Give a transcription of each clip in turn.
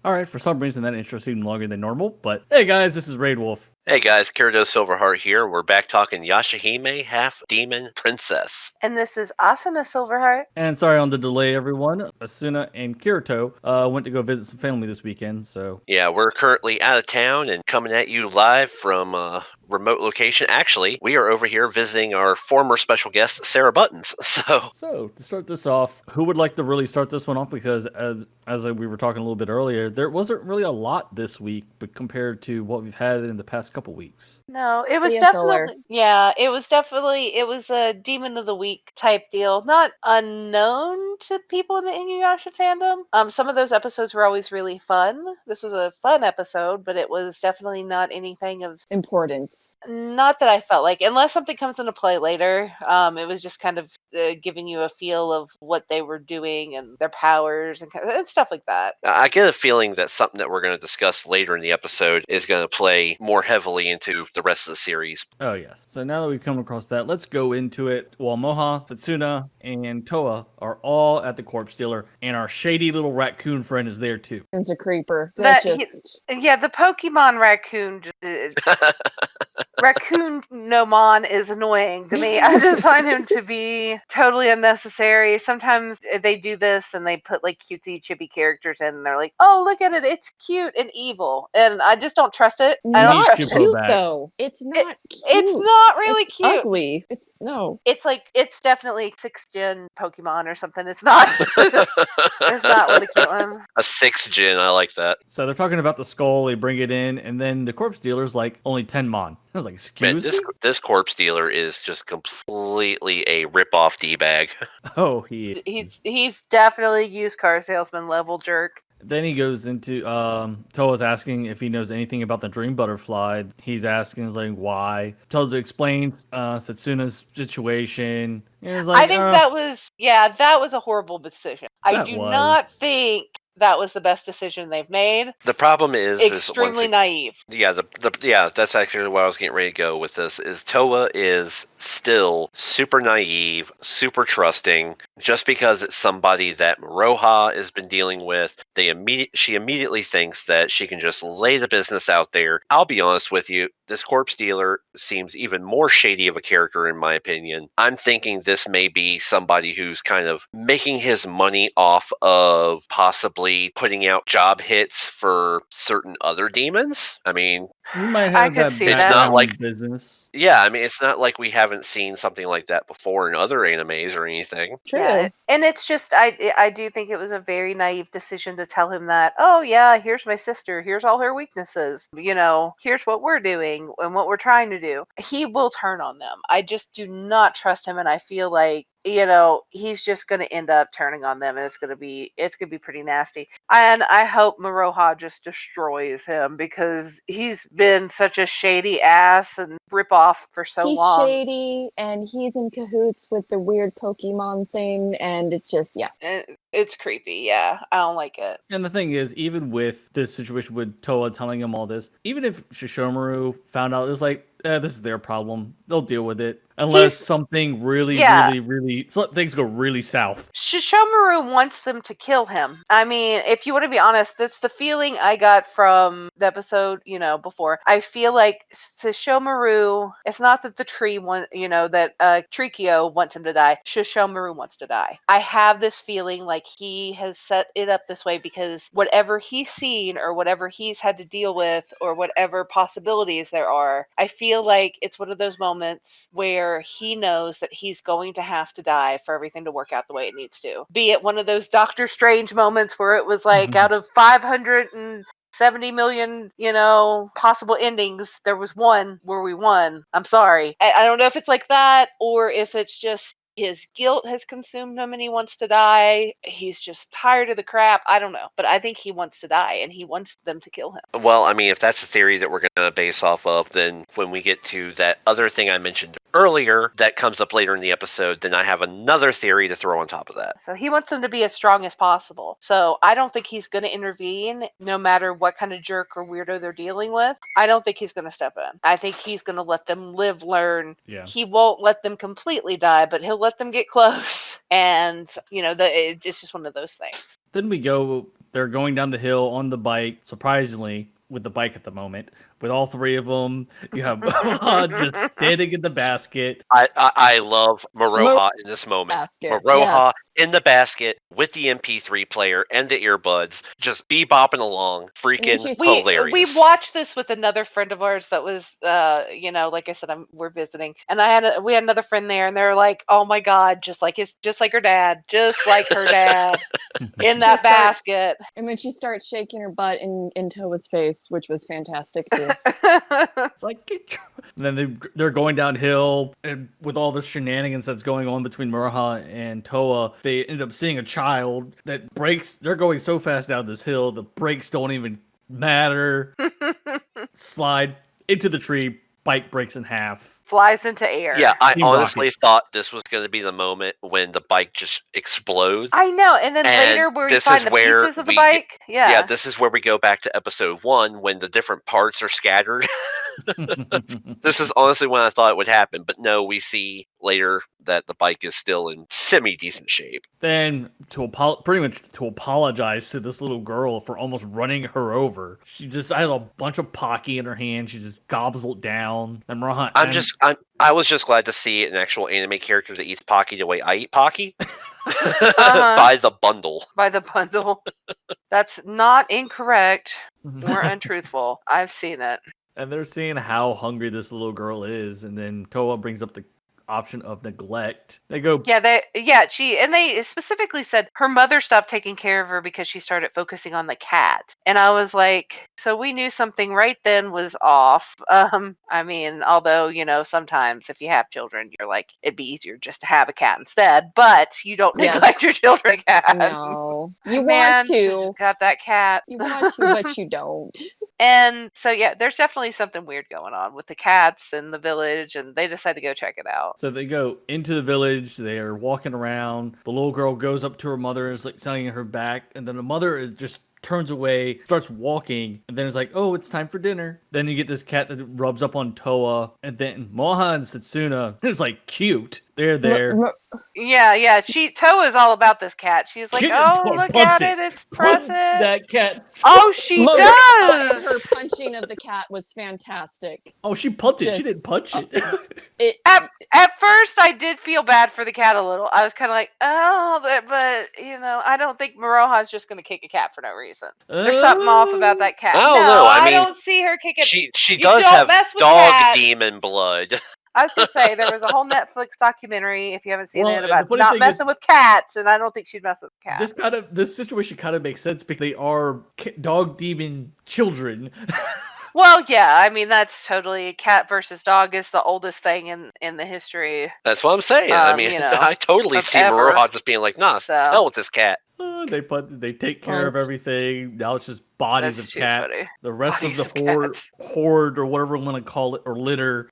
Alright, for some reason that intro seemed longer than normal, but hey guys, this is Raid Wolf. Hey guys, Kirito Silverheart here. We're back talking Yashahime, Half Demon Princess. And this is Asuna Silverheart. And sorry on the delay, everyone. Asuna and Kirito went to go visit some family this weekend, so... Yeah, we're currently out of town and coming at you live from a remote location. Actually, we are over here visiting our former special guest, Sarabuttons. So, to start this off, who would like to really start this one off? Because as we were talking a little bit earlier, there wasn't really a lot this week, but compared to what we've had in the past couple weeks. No, it was definitely, it was a Demon of the Week type deal. Not unknown to people in the Inuyasha fandom. Some of those episodes were always really fun. This was a fun episode, but it was definitely not anything of importance. Not that I felt like, unless something comes into play later. It was just kind of giving you a feel of what they were doing and their powers and stuff like that. I get a feeling that something that we're going to discuss later in the episode is going to play more heavily into the rest of the series. Oh, yes. So now that we've come across that, let's go into it. While Moha, Setsuna, and Toa are all at the corpse dealer, and our shady little raccoon friend is there too. It's a creeper. The Pokemon raccoon. Raccoon Nomon is annoying to me. I just find him to be totally unnecessary. Sometimes they do this and they put like cutesy chibi characters in and they're like, oh, look at it. It's cute and evil. And I just don't trust it. Not cute though. It's not cute. It's not really it's cute. Ugly. It's definitely 6th gen Pokemon or something. It's not. It's not really cute one. A 6th gen. I like that. So they're talking about the skull. They bring it in, and then the corpse dealer's like only 10 mon. I was like, excuse me? This corpse dealer is just completely a rip-off D-bag. Oh, he's definitely used car salesman level jerk. Then he goes into Toa's asking if he knows anything about the dream butterfly. He's asking like why. Toa explains Setsuna's situation. Like, I think that was a horrible decision. I do not think that was the best decision they've made. The problem is extremely naive. Yeah, that's actually what I was getting ready to go with this. Is Toa is still super naive, super trusting. Just because it's somebody that Miroha has been dealing with, she immediately thinks that she can just lay the business out there. I'll be honest with you, this corpse dealer seems even more shady of a character in my opinion. I'm thinking this may be somebody who's kind of making his money off of possibly putting out job hits for certain other demons. I mean, you might have that it's not like business. Yeah, I mean, it's not like we haven't seen something like that before in other animes or anything. True. Yeah. And it's just, I do think it was a very naive decision to tell him that, oh yeah, here's my sister, here's all her weaknesses, here's what we're doing and what we're trying to do. He will turn on them. I just do not trust him, and I feel like he's just going to end up turning on them, and it's going to be pretty nasty. And I hope Miroha just destroys him, because he's been such a shady ass and rip off for so long. He's shady, and he's in cahoots with the weird Pokemon thing, and it's just, it's creepy. Yeah, I don't like it. And the thing is, even with this situation with Toa telling him all this, even if Shishomaru found out, it was like, this is their problem. They'll deal with it. Unless something really things go really south. Shishomaru wants them to kill him. I mean, if you want to be honest, that's the feeling I got from the episode, before. I feel like Shishomaru, it's not that the tree that Trikio wants him to die. Shishomaru wants to die. I have this feeling like he has set it up this way because whatever he's seen or whatever he's had to deal with or whatever possibilities there are, I feel like it's one of those moments where he knows that he's going to have to die for everything to work out the way it needs to. Be it one of those Doctor Strange moments where it was like out of 570 million, possible endings, there was one where we won. I'm sorry. I don't know if it's like that or if it's just his guilt has consumed him and he wants to die. He's just tired of the crap. I don't know. But I think he wants to die and he wants them to kill him. Well, I mean, if that's the theory that we're going to base off of, then when we get to that other thing I mentioned earlier that comes up later in the episode, then I have another theory to throw on top of that. So he wants them to be as strong as possible. So I don't think he's going to intervene no matter what kind of jerk or weirdo they're dealing with. I don't think he's going to step in. I think he's going to let them live, learn. Yeah. He won't let them completely die, but he'll let them get close. And, it's just one of those things. Then we go they're going down the hill on the bike, surprisingly, with the bike at the moment. With all three of them, you have just standing in the basket. I love Maroha in this moment. Basket, Maroha yes. in the basket with the MP3 player and the earbuds, just bebopping along, freaking she's- hilarious. We watched this with another friend of ours that was, like I said, we're visiting, and we had another friend there, and they're like, "Oh my god, just like her dad, just like her dad." In that basket. And when she starts shaking her butt in Toa's face, which was fantastic too. It's like, and then they're going downhill, and with all the shenanigans that's going on between Murha and Toa, they end up seeing a child that breaks. They're going so fast down this hill, the brakes don't even matter. Slide into the tree, bike breaks in half. Flies into air. Yeah, I Team honestly Rocket. thought this was going to be the moment when the bike just explodes. I know, and then And later where we this find is the where pieces of the we bike. Yeah, this is where we go back to episode 1 when the different parts are scattered. This is honestly when I thought it would happen, but no, we see later that the bike is still in semi-decent shape. Then pretty much to apologize to this little girl for almost running her over. She just had a bunch of Pocky in her hand. She just gobbles it down. And Murha, I was just glad to see an actual anime character that eats Pocky the way I eat Pocky. By the bundle. By the bundle. That's not incorrect or untruthful. I've seen it. And they're seeing how hungry this little girl is, and then Toa brings up the option of neglect. They go, They specifically said her mother stopped taking care of her because she started focusing on the cat. And I was like, so we knew something right then was off. I mean, although, sometimes if you have children, you're like, it'd be easier just to have a cat instead, but you don't neglect your children cat. No. You Man, want to. got that cat. You want to, but you don't. And so, yeah, there's definitely something weird going on with the cats in the village, and they decide to go check it out. So they go into the village. They are walking around. The little girl goes up to her mother and is like telling her back, and then the mother is just turns away, starts walking, and then it's like, oh, it's time for dinner. Then you get this cat that rubs up on Toa, and then Moha and Setsuna, it's like cute. They're there. Yeah. Toa is all about this cat. She's like, oh, look at it. It's present. That cat. Oh, she does. Her punching of the cat was fantastic. Oh, she punted. She didn't punch it. At first, I did feel bad for the cat a little. I was kind of like, oh, but I don't think Maroha's just going to kick a cat for no reason. There's something off about that cat. I don't know. I mean, don't see her kicking. She does have dog demon blood. I was gonna say there was a whole Netflix documentary, if you haven't seen it, about the funny not thing messing with cats, and I don't think she'd mess with cats. This situation kind of makes sense because they are dog demon children. Well, yeah, I mean that's totally cat versus dog is the oldest thing in the history. That's what I'm saying. I mean, I totally see Maroha just being like, nah, hell with this cat. They take care of everything. Now it's just bodies of cats. Funny. The rest Bodies of the horde or whatever we want to call it, or litter.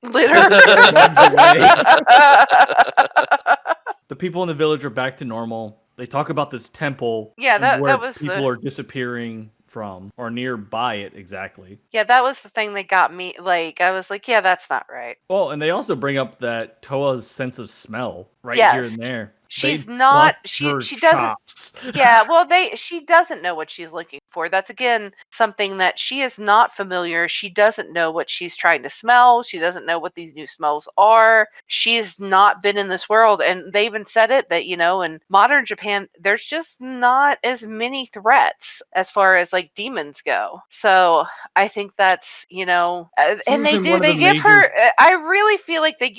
The people in the village are back to normal. They talk about this temple. Yeah, that was people are disappearing from or nearby it exactly. Yeah, that was the thing that got me. Like, I was like, yeah, that's not right. Well, and they also bring up that Toa's sense of smell here and there. She's not. She doesn't. Yeah, well, she doesn't know what she's looking for. That's again something that she is not familiar. She doesn't know what she's trying to smell. She doesn't know what these new smells are. She's not been in this world, and they even said it that in modern Japan, there's just not as many threats as far as like demons go. So I think that's and they give her. I really feel like they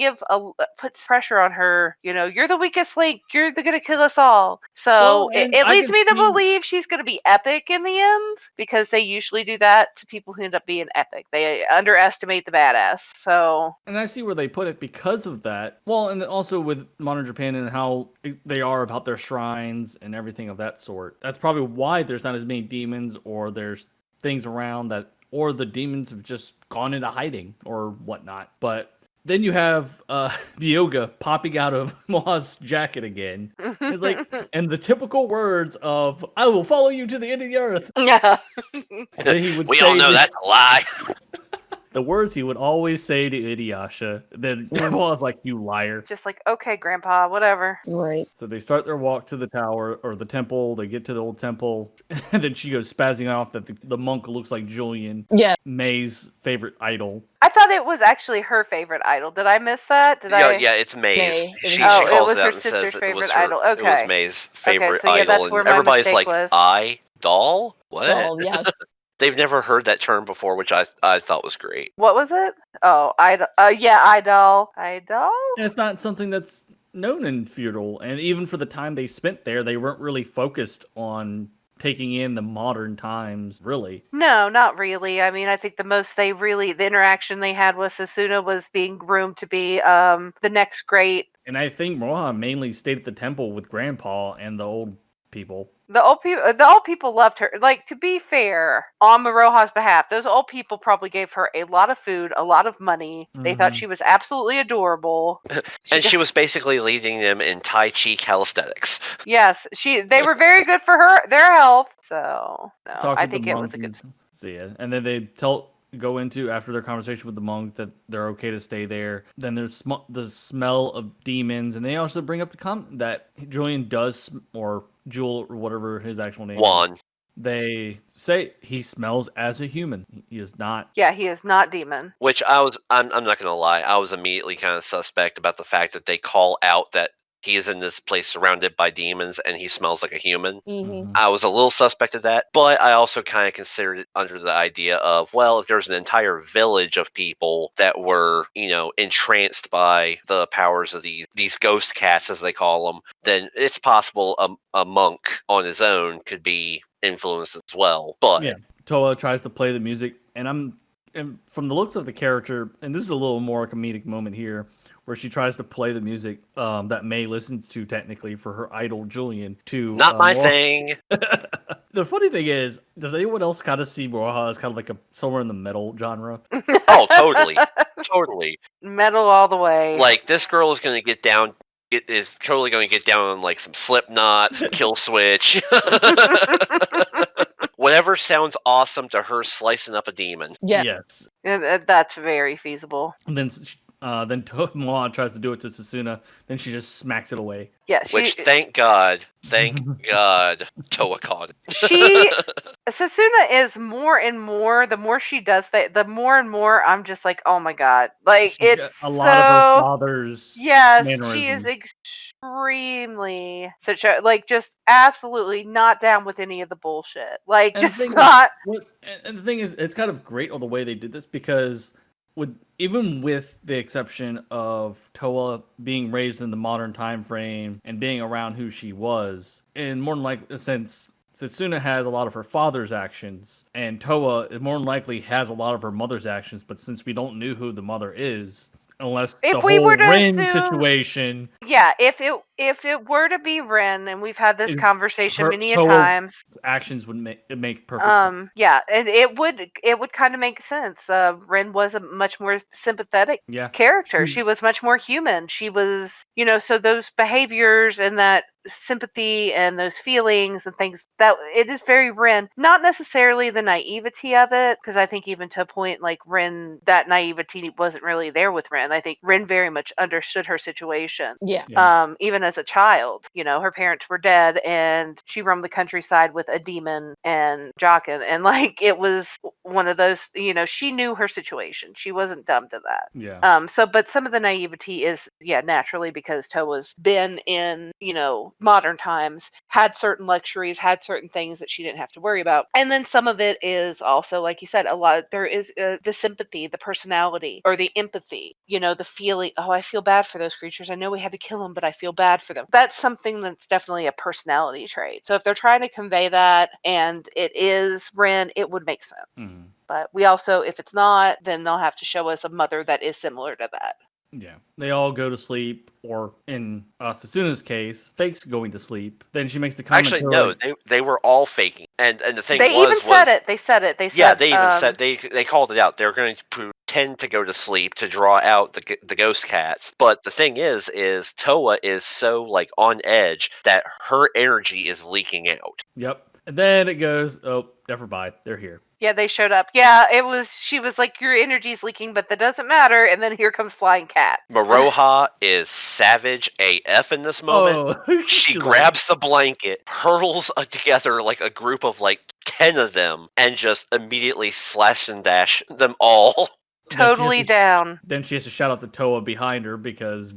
puts pressure on her. You're the weakest link. You're going to kill us all. So it leads me to believe she's going to be epic in the end because they usually do that to people who end up being epic. They underestimate the badass. So, and I see where they put it because of that. Well, and also with modern Japan and how they are about their shrines and everything of that sort. That's probably why there's not as many demons or there's things around that, or the demons have just gone into hiding or whatnot. But then you have Byoga popping out of Moha's jacket again. It's like, and the typical words of, I will follow you to the end of the earth. Yeah. We all know that's a lie. The words he would always say to Inuyasha. Then Grandpa was like, "You liar." Just like, okay, Grandpa, whatever. Right. So they start their walk to the tower or the temple. They get to the old temple, and then she goes spazzing off that the monk looks like Julian, Yeah. May's favorite idol. I thought it was actually her favorite idol. Did I miss that? Did Yeah, I? yeah, it's May's. May. It was She May's. Oh, it calls was it her out and says sister's it was favorite her. idol. It was Okay. May's favorite so yeah, that's idol, where and my everybody's mistake like, was. "Idol? What?" Doll, yes. They've never heard that term before, which I thought was great. What was it? Oh, idol. Yeah, idol. Idol. And it's not something that's known in feudal, and even for the time they spent there, they weren't really focused on taking in the modern times, really. No, not really. I mean, I think the interaction they had with Sasuna was being groomed to be the next great. And I think Moha mainly stayed at the temple with Grandpa and the old people. The old people loved her. Like, to be fair, on Maroha's behalf, those old people probably gave her a lot of food, a lot of money. They thought she was absolutely adorable. And she was basically leading them in Tai Chi calisthenics. Yes, they were very good for their health. So no, Talk I with the think it was a good. monkeys. So yeah, and then they go into after their conversation with the monk that they're okay to stay there. Then there's the smell of demons, and they also bring up that Julian does, or Jewel or whatever his actual name Juan. is. They say he smells as a human. He is not. Yeah, he is not demon. Which I'm not gonna lie, I was immediately kind of suspect about the fact that they call out that he is in this place surrounded by demons and he smells like a human. Mm-hmm. I was a little suspect of that, but I also kind of considered it under the idea of, well, if there's an entire village of people that were, entranced by the powers of these ghost cats, as they call them, then it's possible a monk on his own could be influenced as well. But Yeah, Toa tries to play the music, and from the looks of the character, and this is a little more comedic moment here, where she tries to play the music that May listens to technically for her idol Julian to not my thing. The funny thing is, does anyone else kind of see Moroha as kind of like somewhere in the metal genre? Oh, totally. Metal all the way. Like, this girl is going to get down. It is totally going to get down on like some Slipknot, some Kill Switch. Whatever sounds awesome to her slicing up a demon. Yeah. Yes. And that's very feasible. And then Moa tries to do it to Sasuna. Then she just smacks it away. Yeah, Which, thank God, Toa caught it. Sasuna is more and more. The more she does that, the more and more I'm just like, oh my god, like it's a lot of her father's. Yes, she mannerisms. is extremely like just absolutely not down with any of the bullshit. Like, And just not. And the thing is, it's kind of great all the way they did this because even with the exception of Toa being raised in the modern time frame and being around who she was, and more than likely, since Setsuna has a lot of her father's actions, and Toa more than likely has a lot of her mother's actions, but since we don't know who the mother is, unless If the we whole were to Rin assume- situation, Yeah, if it were to be Ren, and we've had this Is conversation her- many a Toa- times. actions would make perfect sense. Yeah, and it would kind of make sense. Ren was a much more sympathetic Yeah. character. She was much more human. She was, so those behaviors and that sympathy and those feelings and things, that it is very Ren. Not necessarily the naivety of it, because I think even to a point like Ren, that naivety wasn't really there with Ren. I think Ren very much understood her situation. Yeah. Even as a child, her parents were dead and she roamed the countryside with a demon and Jockin, and like it was one of those, she knew her situation. She wasn't dumb to that. Yeah. But some of the naivety is, naturally, because Toa's been in, modern times, had certain luxuries, had certain things that she didn't have to worry about. And then some of it is also, like you said, there is the sympathy, the personality, or the empathy, the feeling, oh, I feel bad for those creatures. I know we had to kill them, but I feel bad for them. That's something that's definitely a personality trait. So if they're trying to convey that and it is Ren, it would make sense. Mhm. But we also, if it's not, then they'll have to show us a mother that is similar to that. Yeah. They all go to sleep, or in Sasuna's case, Fake's going to sleep. Then she makes the comment. Actually, no, they were all faking. And the thing They even said it. They said it. They said, yeah, they even said they called it out. They're going to pretend to go to sleep to draw out the ghost cats. But the thing is Toa is so like on edge that her energy is leaking out. Yep. And then it goes, oh, never mind. They're here. Yeah, they showed up. Yeah, she was like, your energy's leaking, but that doesn't matter. And then here comes Flying Cat. Maroha is savage AF in this moment. Oh, She grabs the blanket, hurls together like a group of like 10 of them, and just immediately slash and dash them all. Totally down. Then she has to shout out to Toa behind her because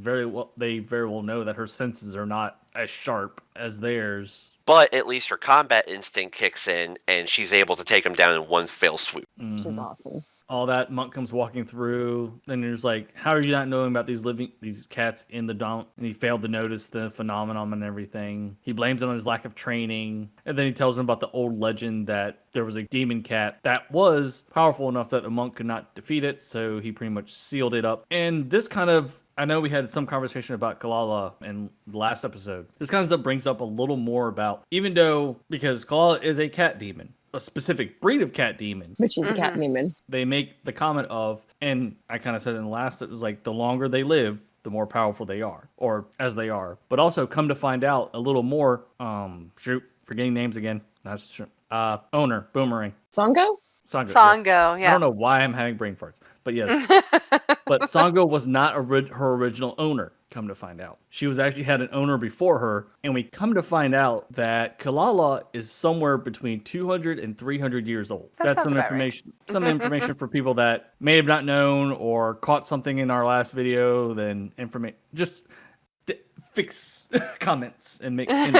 they very well know that her senses are not as sharp as theirs. But at least her combat instinct kicks in, and she's able to take them down in one fell swoop. Which is awesome. All that monk comes walking through, and there's like, how are you not knowing about these cats in the dump? And he failed to notice the phenomenon and everything. He blames it on his lack of training, and then he tells him about the old legend that there was a demon cat that was powerful enough that the monk could not defeat it, so he pretty much sealed it up. And this kind of, I know we had some conversation about Kalala in the last episode. This kind of brings up a little more about, even though, because Kalala is a cat demon, a specific breed of cat demon. Which is a cat demon. They make the comment of, and I kind of said in the last, it was like, the longer they live, the more powerful they are, or as they are. But also, come to find out a little more, forgetting names again. That's true. Owner, Boomerang. Songo? Songo, yes. yeah. I don't know why I'm having brain farts, but yes. But Songo was not her original owner, come to find out. She was actually had an owner before her, and we come to find out that Kalala is somewhere between 200 and 300 years old. That's some information. Right. Some information for people that may have not known or caught something in our last video. Then just fix comments and make things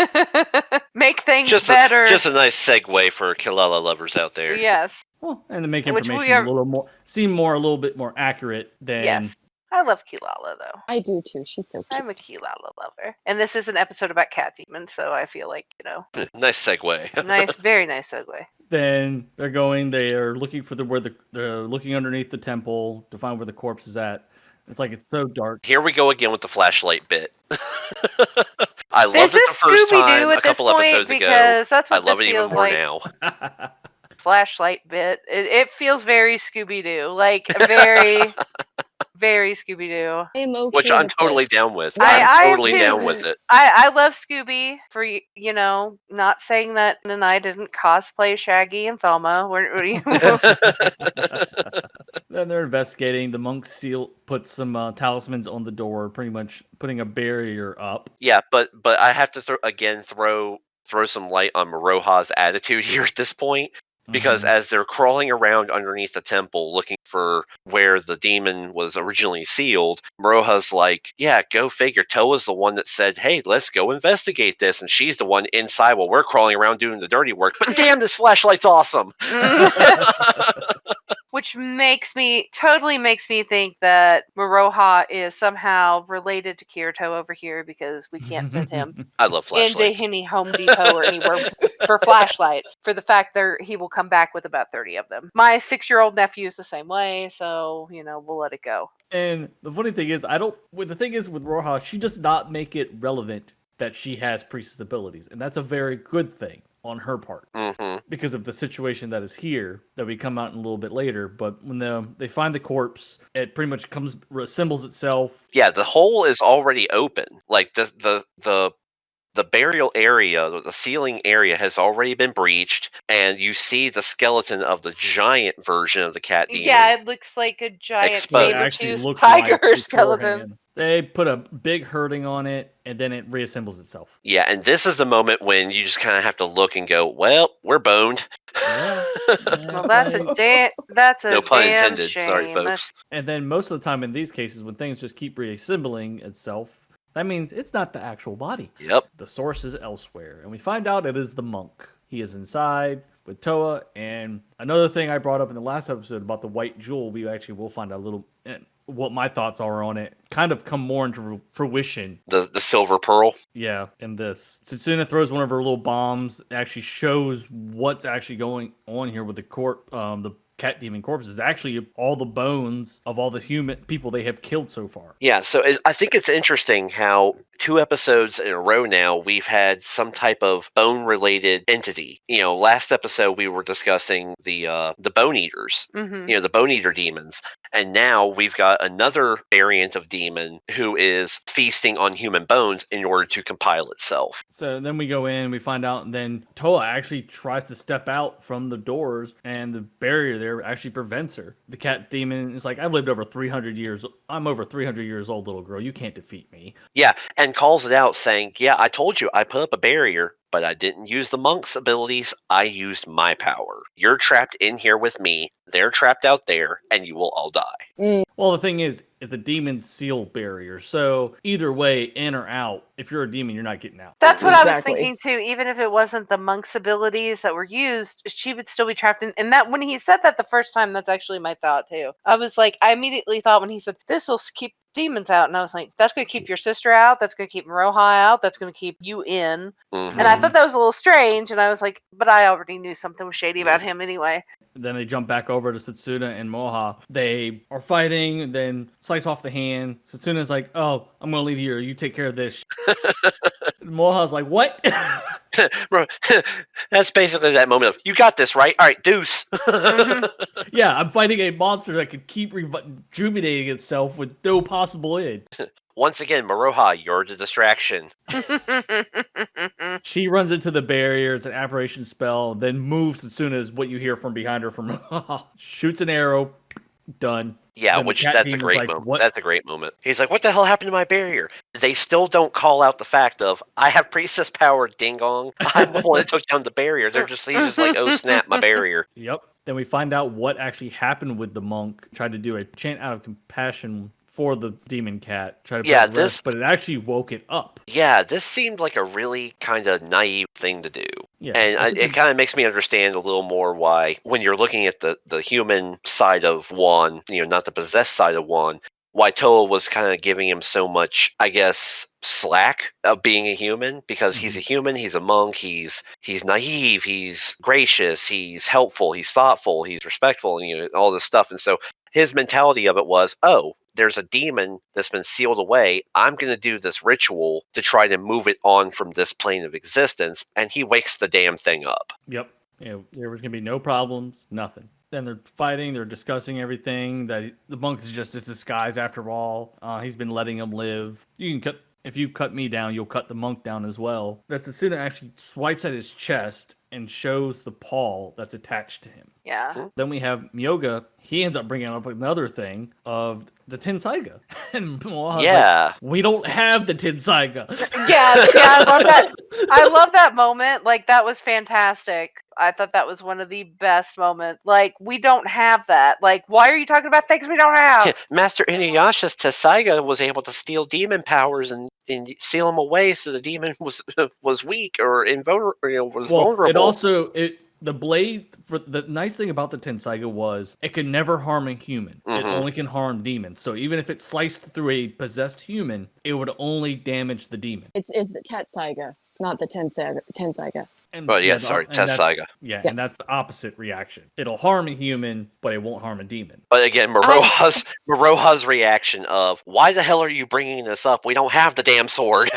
better. Just a nice segue for Kalala lovers out there. Yes. Well, and to make information a little bit more accurate than. Yes. I love Kilala though. I do too. She's so cute. I'm a Kilala lover. And this is an episode about cat demons, so I feel like, Nice segue. Very nice segue. Then they are looking for they're looking underneath the temple to find where the corpse is at. It's like, it's so dark. Here we go again with the flashlight bit. I loved it the first time a couple episodes ago. That's what I love it even more like. now. Flashlight bit. It feels very Scooby-Doo. Like, very, very Scooby-Doo. I'm okay Which I'm with totally this. down with. I'm totally down with it. I love Scooby for, not saying that and I didn't cosplay Shaggy and Velma. Then they're investigating. The monk put some talismans on the door, pretty much putting a barrier up. Yeah, but I have to throw some light on Maroha's attitude here at this point. Because as they're crawling around underneath the temple looking for where the demon was originally sealed, Maroha's like, yeah, go figure. Toa's the one that said, hey, let's go investigate this. And she's the one inside while we're crawling around doing the dirty work. But damn, this flashlight's awesome. Which totally makes me think that Maroha is somehow related to Kirito over here because we can't send him I love flashlights. into any Home Depot or anywhere for flashlights for the fact that he will come back with about 30 of them. My 6-year-old nephew is the same way, so, we'll let it go. And the funny thing is, the thing is with Maroha, she does not make it relevant that she has priestess abilities. And that's a very good thing on her part. Because of the situation that is here that we come out in a little bit later. But when they find the corpse, it pretty much reassembles itself. Yeah, the hole is already open. Like the burial area, the ceiling area has already been breached, and you see the skeleton of the giant version of the cat demon. Yeah, it looks like a giant saber-toothed tiger skeleton. They put a big hurting on it, and then it reassembles itself. Yeah, and this is the moment when you just kind of have to look and go, well, we're boned. Yeah, well, that's a no pun damn intended. shame. Sorry, folks. And then most of the time in these cases, when things just keep reassembling itself, that means it's not the actual body. Yep. The source is elsewhere. And we find out it is the monk. He is inside with Toa. And another thing I brought up in the last episode about the white jewel, we actually will find out a little what my thoughts are on it. Kind of come more into fruition. The silver pearl? Yeah, in this. Setsuna throws one of her little bombs. It actually shows what's actually going on here with the cat demon corpses is actually all the bones of all the human people they have killed so far. Yeah, so I think it's interesting how 2 episodes in a row now we've had some type of bone-related entity. Last episode we were discussing the bone eaters, Mm-hmm. the bone eater demons, and now we've got another variant of demon who is feasting on human bones in order to compile itself. So then we go in, we find out, and then Toa actually tries to step out from the doors, and the barrier there actually prevents her. The cat demon is like, I've lived over 300 years. I'm over 300 years old, little girl. You can't defeat me. Yeah, and calls it out saying, yeah, I told you I put up a barrier, but I didn't use the monk's abilities. I used my power. You're trapped in here with me. They're trapped out there, and you will all die. Well, the thing is, it's a demon seal barrier. So either way, in or out, if you're a demon, you're not getting out. That's what I was Exactly. thinking too. Even if it wasn't the monk's abilities that were used, she would still be trapped in. And that when he said that the first time, that's actually my thought too. I was like, I immediately thought when he said, "This will keep demons out," and I was like, "That's going to keep your sister out. That's going to keep Roha out. That's going to keep you in." Mhm. And I thought that was a little strange. And I was like, but I already knew something was shady about him anyway. Then they jump back over to Setsuna and Moha. They are fighting, then slice off the hand. Setsuna's like, oh, I'm going to leave here. You take care of this. Moha's like, what? Bro, that's basically that moment of, you got this, right? All right, deuce. Yeah, I'm fighting a monster that can keep rejuvenating itself with no possible end. Once again, Maroha, you're the distraction. She runs into the barrier. It's an apparition spell. Then moves as soon as what you hear from behind her from shoots an arrow. Done. Yeah, Then the which cat that's a demon's great like, moment. "What?" That's a great moment. He's like, what the hell happened to my barrier? They still don't call out the fact of, I have priestess power, ding dong. I'm the one that took down the barrier. He's just like, oh snap, my barrier. Yep. Then we find out what actually happened with the monk. Tried to do a chant out of compassion for the demon cat. Tried to Yeah, put it to rest, but it actually woke it up. Yeah, this seemed like a really kind of naive thing to do. Yeah. And it kind of makes me understand a little more why, when you're looking at the human side of Juan, not the possessed side of Juan, why Toa was kind of giving him so much, I guess, slack of being a human, because he's a human, he's a monk, he's naive, he's gracious, he's helpful, he's thoughtful, he's respectful, and all this stuff. And so his mentality of it was, oh, there's a demon that's been sealed away. I'm going to do this ritual to try to move it on from this plane of existence. And he wakes the damn thing up. Yep. Yeah, there was going to be no problems, nothing. Then they're fighting, they're discussing everything, that the monk is just a disguise after all. He's been letting him live. If you cut me down, you'll cut the monk down as well. That Setsuna actually swipes at his chest and shows the paw that's attached to him. Yeah. Then we have Myoga. He ends up bringing up another thing of the Tensaiga. And Moa's like, we don't have the Tensaiga. Yeah, I love that. I love that moment. Like, that was fantastic. I thought that was one of the best moments. Like, we don't have that. Like, why are you talking about things we don't have? Master Inuyasha's Tensaiga was able to steal demon powers and seal him away, so the demon was weak or was vulnerable. It also the blade, for the nice thing about the Tensaiga was it could never harm a human. It only can harm demons. So even if it sliced through a possessed human, it would only damage the demon. It's the Tensaiga, not the Tensaiga. And, Tensaiga. Yeah, and that's the opposite reaction. It'll harm a human, but it won't harm a demon. But again, Maroha's reaction of, why the hell are you bringing this up? We don't have the damn sword.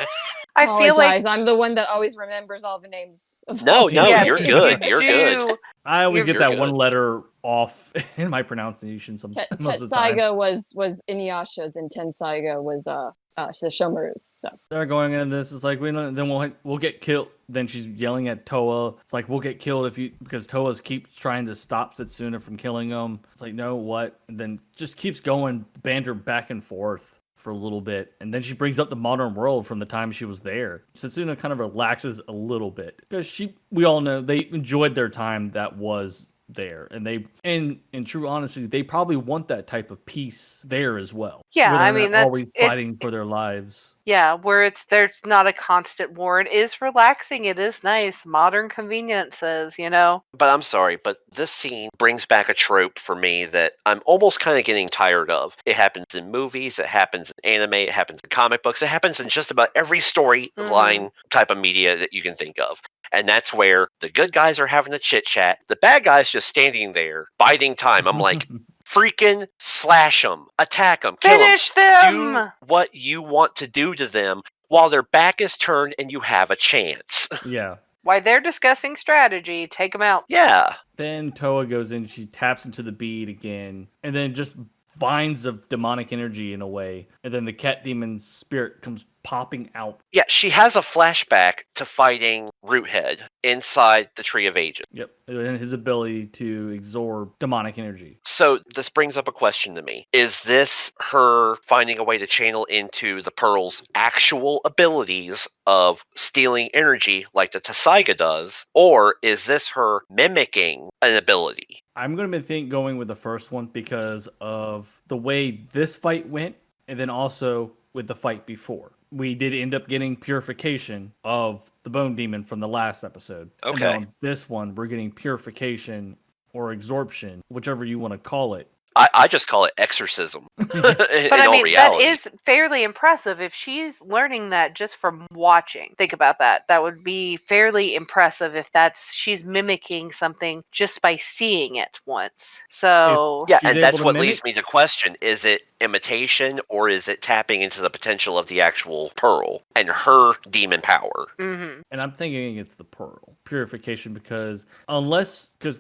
I feel like I'm the one that always remembers all the names. No, Yeah, you're good. You're good. I always get You're that good. one letter off in my pronunciation. Most of the time. Tensaiga was Inuyasha's, and Tensaiga was the Shomaru's. So They're going in. This is like we'll get killed. Then she's yelling at Toa. It's like, we'll get killed because Toa's keeps trying to stop Setsuna from killing him. It's like, no, what? And then just keeps going, banter back and forth for a little bit. And then she brings up the modern world from the time she was there. Setsuna kind of relaxes a little bit because we all know they enjoyed their time that was there, and in true honesty, they probably want that type of peace there as well. Yeah, where I they're mean, not always fighting for their lives. Yeah, where there's not a constant war. It is relaxing. It is nice. Modern conveniences, But I'm sorry, but this scene brings back a trope for me that I'm almost kind of getting tired of. It happens in movies, it happens in anime, it happens in comic books, it happens in just about every storyline type of media that you can think of. And that's where the good guys are having a chit chat. The bad guys just standing there, biding time. I'm like, freaking slash them, attack them, kill them. Finish them! Do what you want to do to them while their back is turned and you have a chance. Yeah. While they're discussing strategy, take them out. Yeah. Then Toa goes in, she taps into the bead again, and then just vines of demonic energy in a way. And then the cat demon's spirit comes popping out. Yeah, she has a flashback to fighting Roothead inside the Tree of Ages. Yep. And his ability to absorb demonic energy. So this brings up a question to me. Is this her finding a way to channel into the Pearl's actual abilities of stealing energy like the Tessaiga does? Or is this her mimicking an ability? I'm going to think going with the first one because of the way this fight went, and then also with the fight before. We did end up getting purification of the Bone Demon from the last episode. Okay. And on this one, we're getting purification or absorption, whichever you want to call it. I just call it exorcism. But I mean, that is fairly impressive if she's learning that just from watching. Think about that. That would be fairly impressive if she's mimicking something just by seeing it once. So yeah, she's and able that's to what mimic? leads me to question, is it imitation or is it tapping into the potential of the actual Pearl and her demon power? Mhm. And I'm thinking it's the pearl purification because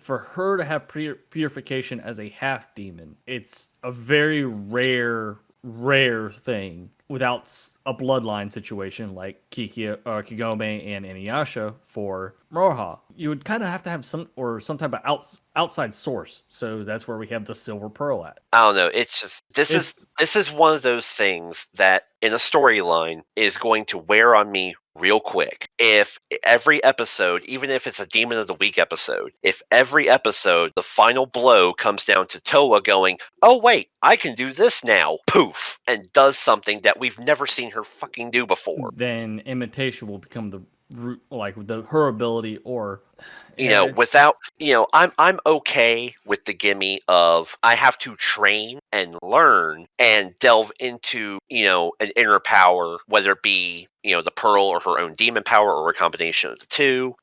for her to have purification as a half demon, it's a very rare thing without a bloodline situation like Kigome and Inuyasha for Moroha. You would kind of have to have some type of outside source. So that's where we have the silver pearl at. I don't know. It's just this is one of those things that in a storyline is going to wear on me real quick. If every episode, even if it's a Demon of the Week episode, if every episode the final blow comes down to Toa going, "Oh wait, I can do this now," poof, and does something that we've never seen her fucking do before. Then imitation will become the root, like her ability, or I'm okay with the gimme of I have to train and learn and delve into, an inner power, whether it be, the Pearl or her own demon power or a combination of the two.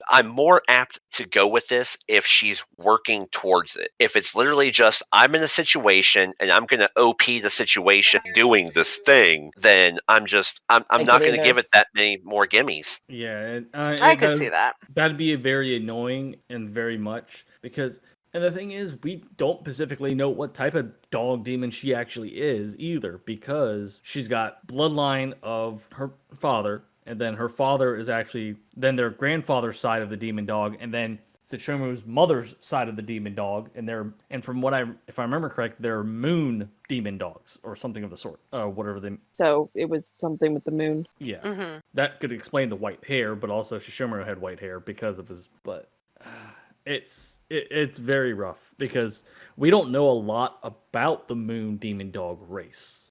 I'm more apt to go with this if she's working towards it. If it's literally just, I'm in a situation and I'm going to OP the situation doing this thing, then I'm not going to give it that many more gimmies. Yeah, I could see that. That'd be very annoying and very much because, and the thing is, we don't specifically know what type of dog demon she actually is either because she's got bloodline of her father, and then her father is actually then their grandfather's side of the demon dog, and then Tsuchomu's mother's side of the demon dog, and from if I remember correct, they're moon demon dogs or something of the sort. Whatever they. So it was something with the moon. Yeah, Mhm. that could explain the white hair, but also Shishomaru had white hair because of his. But it's very rough because we don't know a lot about the moon demon dog race.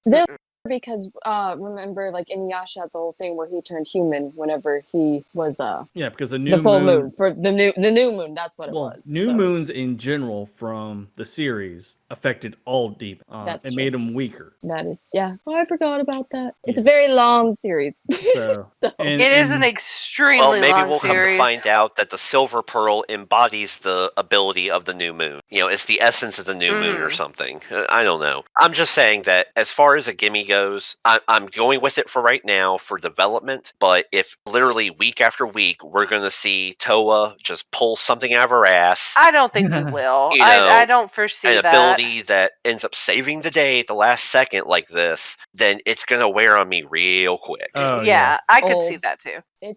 Because remember, like Inuyasha had the whole thing where he turned human whenever he was because the full moon for the new moon. That's what it was. New moons in general from the series affected all demons and made them weaker. That is, yeah. Oh, I forgot about that. It's a very long series. So, it is an extremely long series. Well, maybe we'll come to find out that the silver pearl embodies the ability of the new moon. It's the essence of the new moon or something. I don't know. I'm just saying that as far as a gimme goes, I'm going with it for right now for development. But if literally week after week we're going to see Toa just pull something out of her ass, I don't think we will. I don't foresee an that. ability that ends up saving the day at the last second like this, then it's going to wear on me real quick. Oh, yeah, I could see that too. And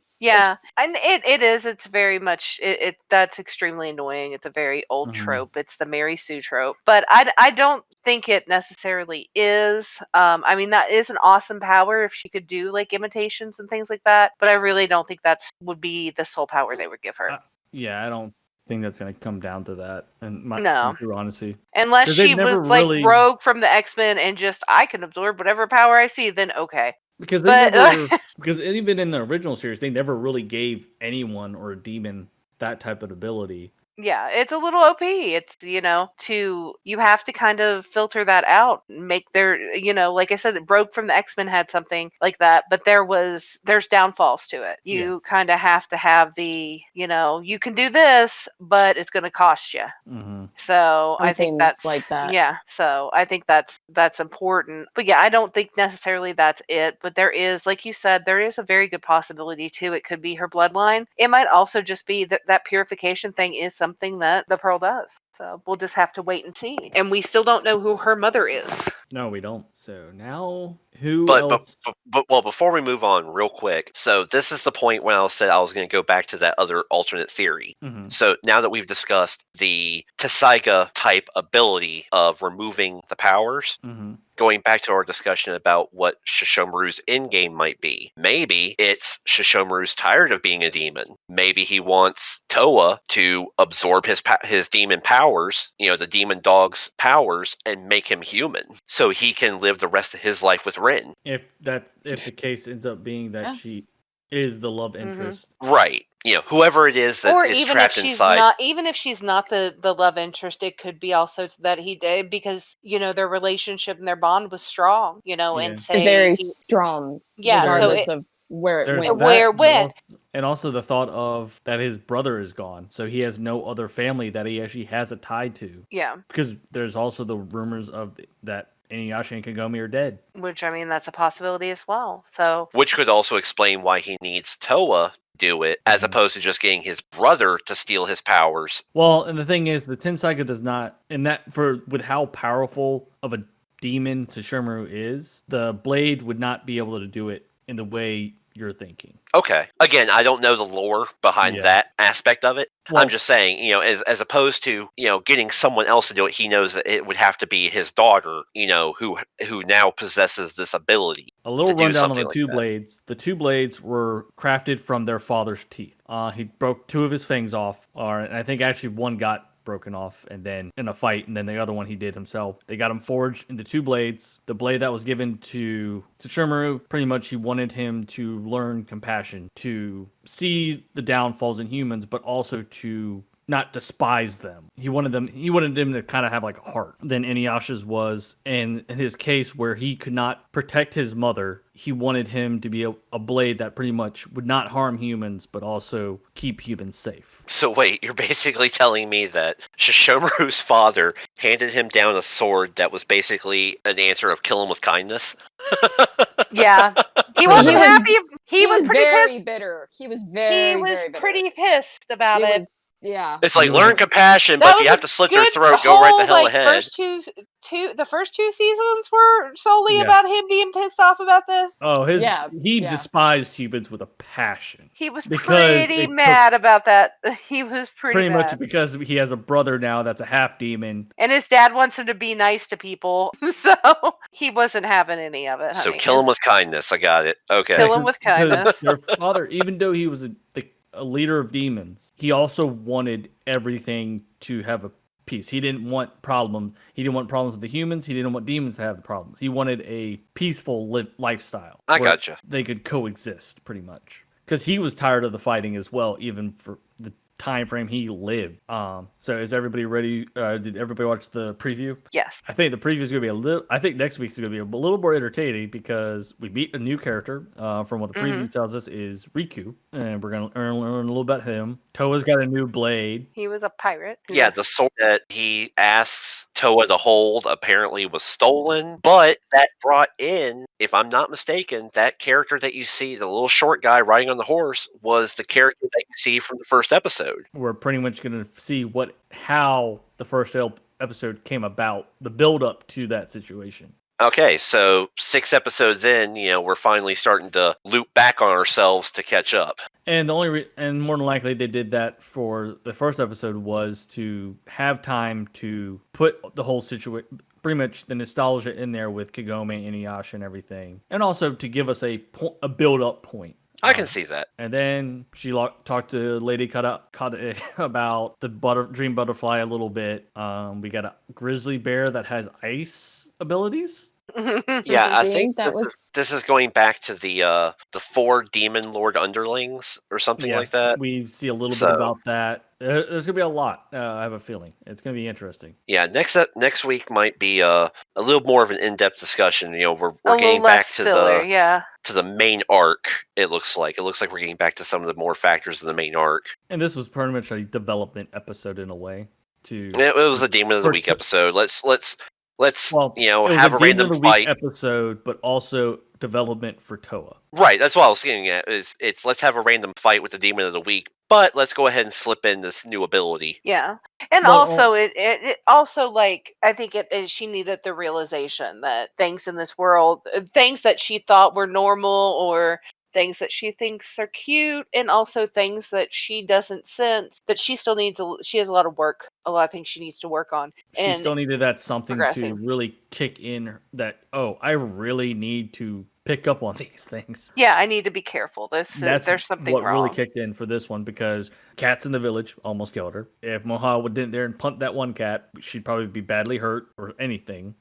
it is. It's very much. That's extremely annoying. It's a very old trope. It's the Mary Sue trope. But I don't think it necessarily is. I mean, that is an awesome power if she could do like imitations and things like that. But I really don't think would be the sole power they would give her. I don't think that's going to come down to that. And true honesty, unless she was like Rogue from the X-Men and just I can absorb whatever power I see, then okay. Because because even in the original series, they never really gave anyone or a demon that type of ability. Yeah, it's a little OP. It's, you have to kind of filter that out, make like I said, Rogue from the X-Men had something like that, but there's downfalls to it. You kind of have to have you can do this, but it's going to cost you. Mm-hmm. So I think Something that's like that. Yeah. So I think that's important. But yeah, I don't think necessarily that's it. But there is, like you said, there is a very good possibility too. It could be her bloodline. It might also just be that purification thing is something that the Pearl does. So we'll just have to wait and see. And we still don't know who her mother is. No, we don't. So now, who But else? well, before we move on, real quick. So this is the point when I said I was going to go back to that other alternate theory. Mhm. So now that we've discussed the Tessaiga type ability of removing the powers, Mhm. going back to our discussion about what Shishomaru's endgame might be. Maybe it's Shishomaru's tired of being a demon. Maybe he wants Toa to absorb his demon powers, the demon dog's powers, and make him human, so he can live the rest of his life with Rin. If the case ends up being that Yeah. she is the love interest, Right. Whoever it is that Or is even if trapped she's inside. not, even if she's not the love interest, it could be also that he did because their relationship and their bond was strong. And say Very strong, Yeah, so regardless of where it there's went. Where it but went. and also the thought of that his brother is gone, so he has no other family that he actually has a tie to. Yeah, Because there's also the rumors of that Inuyasha and Kagome are dead. which I mean that's a possibility as well. So Which could also explain why he needs Toa to do it, as opposed to just getting his brother to steal his powers. Well, and the thing is, the Tensaiga does not, and that with how powerful of a demon Sesshomaru is, the blade would not be able to do it in the way you're thinking. Okay. Again, I don't know the lore behind that aspect of it. Well, I'm just saying, as opposed to, getting someone else to do it, he knows that it would have to be his daughter, who now possesses this ability. A little to do rundown on the something like two that. blades. The two blades were crafted from their father's teeth. He broke two of his fangs off, and I think actually one got broken off and then in a fight, and then the other one he did himself. They got him forged into two blades. The blade that was given to Sesshomaru, pretty much he wanted him to learn compassion, to see the downfalls in humans, but also to not despise them. He wanted them to kind of have like a heart than Inuyasha's was. And in his case where he could not protect his mother, he wanted him to be a blade that pretty much would not harm humans, but also keep humans safe. So wait, you're basically telling me that Shishomaru's father handed him down a sword that was basically an answer of kill him with kindness? yeah, he wasn't happy. He was pretty very pissed. bitter. He was very bitter. Pretty pissed about it. It's like, learn compassion, but if you have to slit their throat, go right the hell ahead. The first two seasons were solely about him being pissed off about this. Oh, he despised humans with a passion. He was pretty mad about that. He was pretty mad. Much because he has a brother now that's a half demon. And his dad wants him to be nice to people. So he wasn't having any of it. So kill him with kindness. I got it. Okay. Kill him with kindness. Their father, even though he was a leader of demons, he also wanted everything to have a peace. He didn't want problems. He didn't want problems with the humans. He didn't want demons to have the problems. He wanted a peaceful lifestyle. I gotcha. They could coexist, pretty much. Because he was tired of the fighting as well, even for the time frame he lived. So is everybody ready? Did everybody watch the preview? Yes. I think the preview is going to be a little. I think next week's is going to be a little more entertaining because we meet a new character. From what the preview tells us is Riku, and we're going to learn a little about him. Toa's got a new blade. He was a pirate. Yeah, the sword that he asks Toa to hold apparently was stolen, but that brought in, if I'm not mistaken, that character that you see, the little short guy riding on the horse, was the character that you see from the first episode. We're pretty much going to see how the first episode came about, the build up to that situation. Okay, so 6 episodes in, we're finally starting to loop back on ourselves to catch up. And and more than likely they did that for the first episode was to have time to put the whole situation, pretty much the nostalgia in there with Kagome, Inuyasha, and everything, and also to give us a build up point. I can see that. And then she talked to Lady Kata about the dream butterfly a little bit. We got a grizzly bear that has ice abilities. Yeah, I think that was this is going back to the 4 demon lord underlings or something Yeah, like that. we see a little bit So- about that. There's gonna be a lot. I have a feeling it's gonna be interesting. Yeah, next week might be a little more of an in-depth discussion. You know, we're A little getting less back to filler, yeah. the main arc. It looks like we're getting back to some of the more factors of the main arc. And this was pretty much a development episode in a way. It was a Demon of the Week episode. Let's Well, you know, it was have a a Demon random of the Week fight. episode, but also development for Toa. Right, that's what I was getting at. It's let's have a random fight with the Demon of the Week, but let's go ahead and slip in this new ability. Yeah. And Well, also it also, like, I think she needed the realization that things in this world, things that she thought were normal, or things that she thinks are cute, and also things that she doesn't sense, that she still needs she has a lot of things she needs to work on. She And still needed that something to progressing. really kick in that, oh, I really need to pick up on these things. Yeah, I need to be careful. That's There's something what wrong. really kicked in for this one, because cats in the village almost killed her. If Moha didn't there and punt that one cat, she'd probably be badly hurt or anything.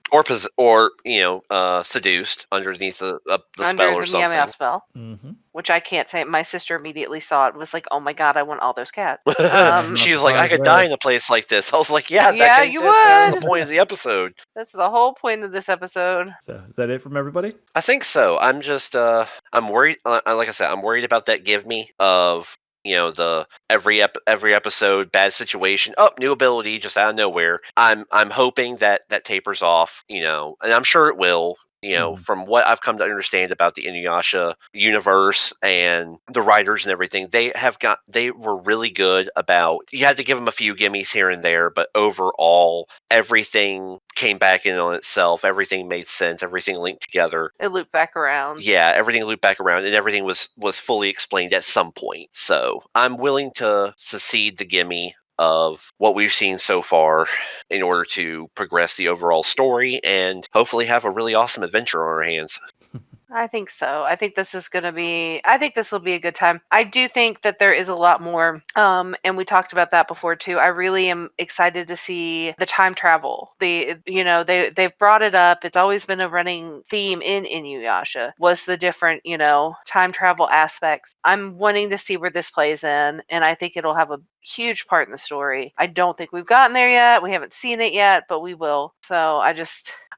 Or you know, seduced underneath the spell or Under the meow meow something. spell, Mm-hmm. which I can't say. My sister immediately saw it and was like, "Oh my god, I want all those cats." She was like, I surprised could there. die in a place like this. I was like, yeah, Yeah, you that's would. the point of the episode. That's the whole point of this episode. So is that it from everybody? I think so. I'm just I'm worried. Like I said, I'm worried about that give me of, you know, the every episode bad situation. Oh, new ability just out of nowhere. I'm hoping that tapers off. You know, and I'm sure it will. You know, from what I've come to understand about the Inuyasha universe and the writers and everything, they were really good about. You had to give them a few gimmies here and there, but overall, everything came back in on itself. Everything made sense. Everything linked together. It looped back around. Yeah, everything looped back around, and everything was fully explained at some point. So I'm willing to cede the gimme of what we've seen so far in order to progress the overall story and hopefully have a really awesome adventure on our hands. I think so. I think this will be a good time. I do think that there is a lot more, and we talked about that before too. I really am excited to see the time travel. They've brought it up. It's always been a running theme in Inuyasha, was the different, time travel aspects. I'm wanting to see where this plays in, and I think it'll have a huge part in the story. I don't think we've gotten there yet. We haven't seen it yet, but we will. So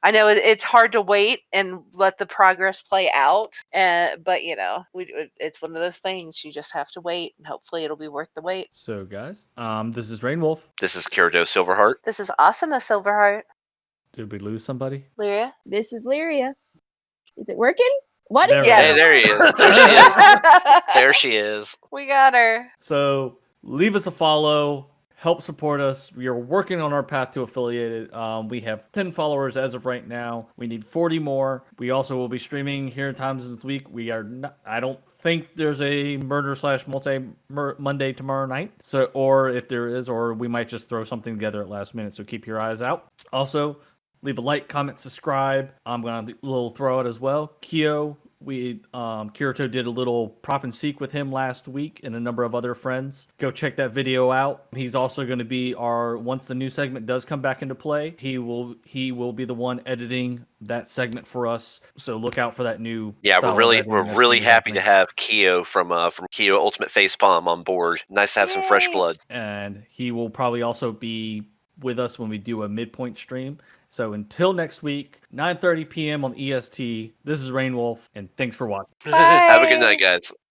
I know it's hard to wait and let the progress play out, but it's one of those things. You just have to wait, and hopefully it'll be worth the wait. So guys, this is Rainwolf. This is Kirito Silverheart. This is Asuna Silverheart. Did we lose somebody? Lyria? This is Lyria. Is it working? What There is we it? Hey, there he is. There she is. There she is. We got her. So leave us a follow. Help support us. We are working on our path to affiliated. We have 10 followers as of right now. We need 40 more. We also will be streaming here times this week. We are not, I don't think there's a murder/multi Monday tomorrow night. So, or if there is, or we might just throw something together at last minute. So keep your eyes out. Also, leave a like, comment, subscribe. I'm gonna do a little throw out as well. Kyo. Kirito did a little prop and seek with him last week and a number of other friends. Go check that video out. He's also going to be once the new segment does come back into play, he will be the one editing that segment for us. So look out for that new. Yeah, style of we're editing that's really gonna be happy to happening. have Kyo from Kyo Ultimate Facepalm on board. Nice to have some fresh Yay. blood. And he will probably also be with us when we do a midpoint stream. So until next week, 9:30 p.m. on EST, this is Rainwolf, and thanks for watching. Have a good night, guys.